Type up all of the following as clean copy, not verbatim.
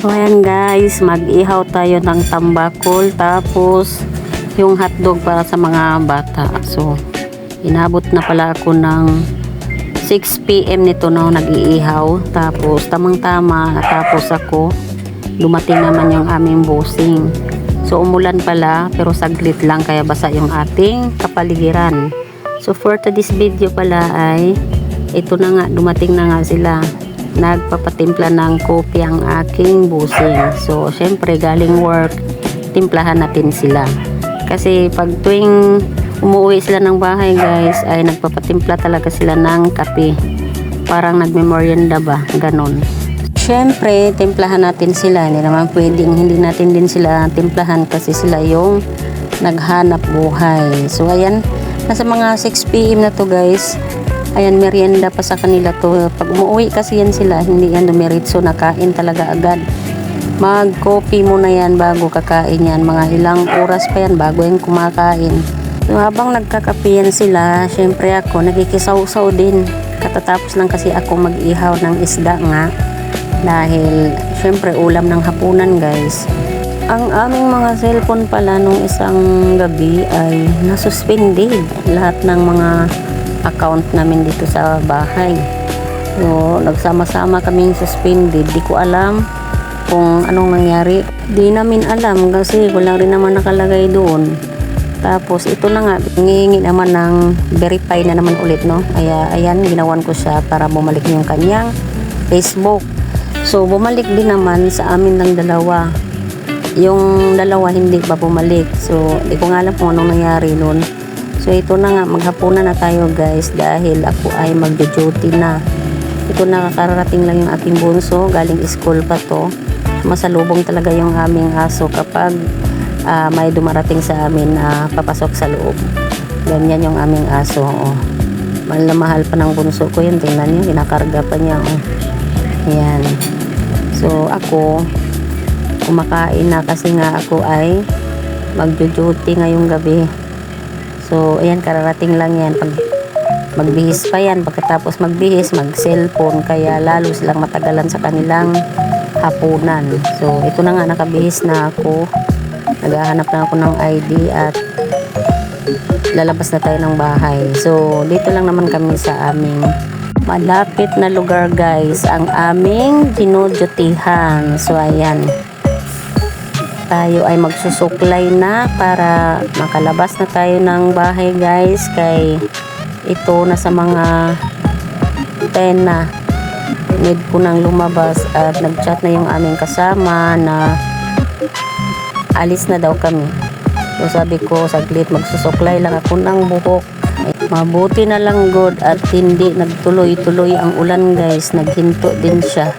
So ayan guys, mag-ihaw tayo ng tambakol tapos yung hotdog para sa mga bata. So inabot na pala ako ng 6 PM nito no, nag-iihaw. Tapos tamang-tama, tapos ako dumating naman yung aming bossing. So umulan pala pero saglit lang kaya basa yung ating kapaligiran. So for today's video pala ay ito na nga, dumating na nga sila. Nagpapatimpla ng kopi ang aking bossing. So syempre galing work, timplahan natin sila. Kasi pag tuwing umuwi sila ng bahay guys, ay nagpapatimpla talaga sila ng kape. Parang nagmemorianda ba, ganon. Syempre, timplahan natin sila. Hindi naman pwedeng hindi natin din sila timplahan kasi sila yung naghanap buhay. So ayan, nasa mga 6 PM na to guys. Ayan, merienda pa sa kanila to. Pag umuwi kasi yan sila, hindi yan dumiritso, nakain talaga agad. Mag-coffee muna yan bago kakain yan. Mga ilang oras pa yan bago yan kumakain. So, habang nagkakape yan sila, syempre ako nagikisaw-saw din. Katatapos lang kasi ako mag-ihaw ng isda nga. Dahil syempre ulam ng hapunan guys. Ang aming mga cellphone pala nung isang gabi ay nasuspended. Lahat ng mga account namin dito sa bahay. So, nagsama-sama kaming suspended. Di ko alam kung anong nangyari. Di namin alam kasi wala rin naman nakalagay doon. Tapos, ito na nga, ngihingi naman ng verify na naman ulit, no? Ayan, ginawan ko siya para bumalik yung kanyang Facebook. So, bumalik din naman sa amin ng dalawa. Yung dalawa hindi pa bumalik. So, di ko nga alam kung anong nangyari noon. So ito na nga, maghapunan na tayo guys dahil ako ay magjo-duty na. Ito nakakarating lang yung aking bunso, galing school pa to. Masalubong talaga yung aming aso kapag may dumarating sa amin papasok sa loob. Ganyan yung aming aso. Oh. Mahal na mahal pa ng bunso ko yun. Tingnan nyo, kinakarga pa niya. Oh. Ayan. So ako, kumakain na kasi nga ako ay magjo-duty ngayong gabi. So, ayan, kararating lang yan. Pag magbihis pa yan, pagkatapos magbihis, mag-cellphone, kaya lalo silang matagalan sa kanilang hapunan. So, ito na nga, nakabihis na ako. Naghahanap na ako ng ID at lalabas na tayo ng bahay. So, dito lang naman kami sa aming malapit na lugar, guys. Ang aming dinudutihan. So, ayan. Tayo ay magsusuklay na para makalabas na tayo ng bahay guys, kay ito na sa mga 10 na need ko nang lumabas at nagchat na yung aming kasama na alis na daw kami. So sabi ko saglit magsusuklay lang ako ng buhok. Mabuti na lang good at hindi nagtuloy-tuloy ang ulan guys, naghinto din siya.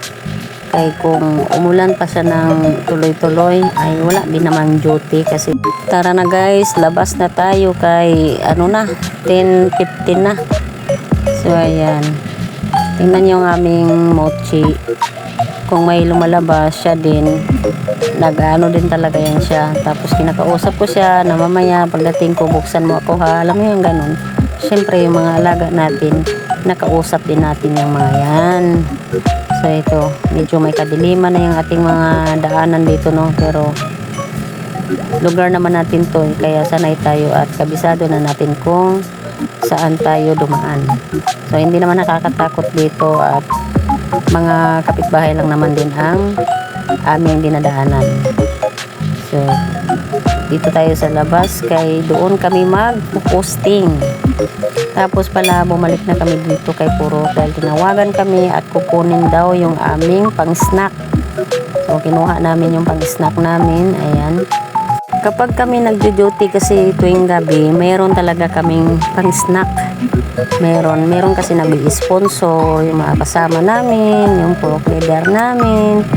Kaya kung umulan pa siya ng tuloy-tuloy ay wala din naman duty kasi tara na guys, labas na tayo kay ano na 10:15 na. So ayan, tingnan nyo ang aming mochi. Kung may lumalabas siya din, nag-ano din talaga yan siya. Tapos kinakausap ko siya na mamaya pagdating ko buksan mo ako ha, alam mo yung ganun. Syempre yung mga alaga natin, nakausap din natin yung mga yan. So ito, medyo may kadiliman na yung ating mga daanan dito no, pero lugar naman natin to, kaya sanay tayo at kabisado na natin kung saan tayo dumaan. So hindi naman nakakatakot dito at mga kapitbahay lang naman din ang aming dinadaanan. So dito tayo sa labas kay doon kami mag-posting. Tapos pala bumalik na kami dito kay Puro dahil tinawagan kami at kukunin daw yung aming pang-snack. So kinuha namin yung pang-snack namin. Ayan. Kapag kami nagjo-duty kasi tuwing gabi, mayroon talaga kaming pang-snack. Meron kasi nag-sponsor yung mga kasama namin, yung Puro leader namin,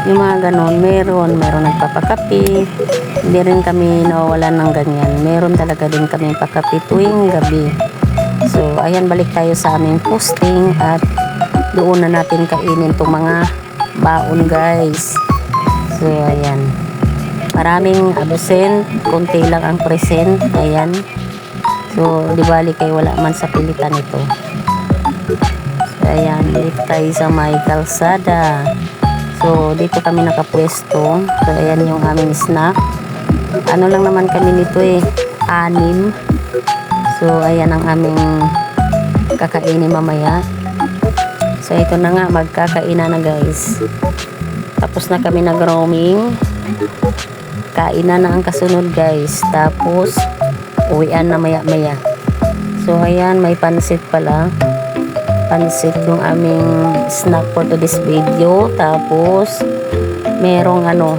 yung mga ganon. Meron nagpapakapi. Hindi rin kami nawawalan ng ganyan. Meron talaga din kami pakapi tuwing gabi. So, ayan, balik tayo sa aming posting at doon na natin kainin itong mga baon guys. So, ayan. Maraming absent, konti lang ang present. Ayan. So, di bali kayo wala man sa pilitan ito. So, ayan, dito tayo sa may kalsada. So, So, dito kami nakapwesto. So, ayan yung aming snack. Ano lang naman kami nito eh, 6. So, ayan ang aming kakainin mamaya. So, ito na nga, magkakainan na guys. Tapos na kami nag-roaming. Kainan na ang kasunod guys. Tapos, uwian na maya-maya. So, ayan, may pansit pala. Pansit yung aming snack for today's video. Tapos, merong ano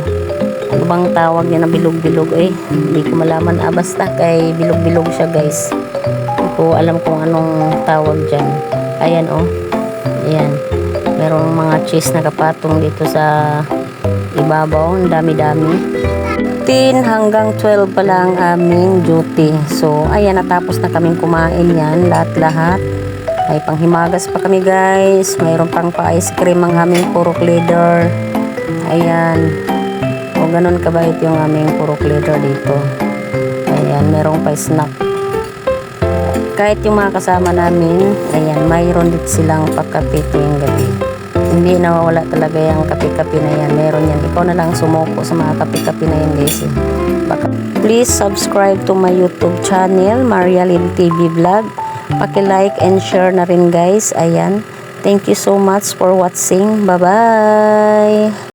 bang tawag niya na bilog-bilog eh. Hindi ko malaman. Basta kay bilog-bilog siya guys. Hindi ko alam kung anong tawag dyan. Ayan oh. Ayan. Merong mga cheese na kapatong dito sa ibabaw. Ang dami-dami. 10 hanggang 12 pa lang aming duty. So, ayan, natapos na kaming kumain yan. Lahat-lahat. May panghimagas pa kami guys. Mayroon pang pa-ice cream ang aming purok leader. Ayan. O, ganun kabait yung aming purok leader dito. Ayan, merong pa-snack. Kahit yung mga kasama namin, ayan, mayroon dito silang pagkape tuwing gabi. Hindi nawawala talaga yung kape-kape na yan. Meron yan. Ikaw na lang sumuko sa mga kape-kape na yan guys. Please subscribe to my YouTube channel, Marialyn TV Vlog. Paki-like and share na rin guys. Ayan. Thank you so much for watching. Bye-bye!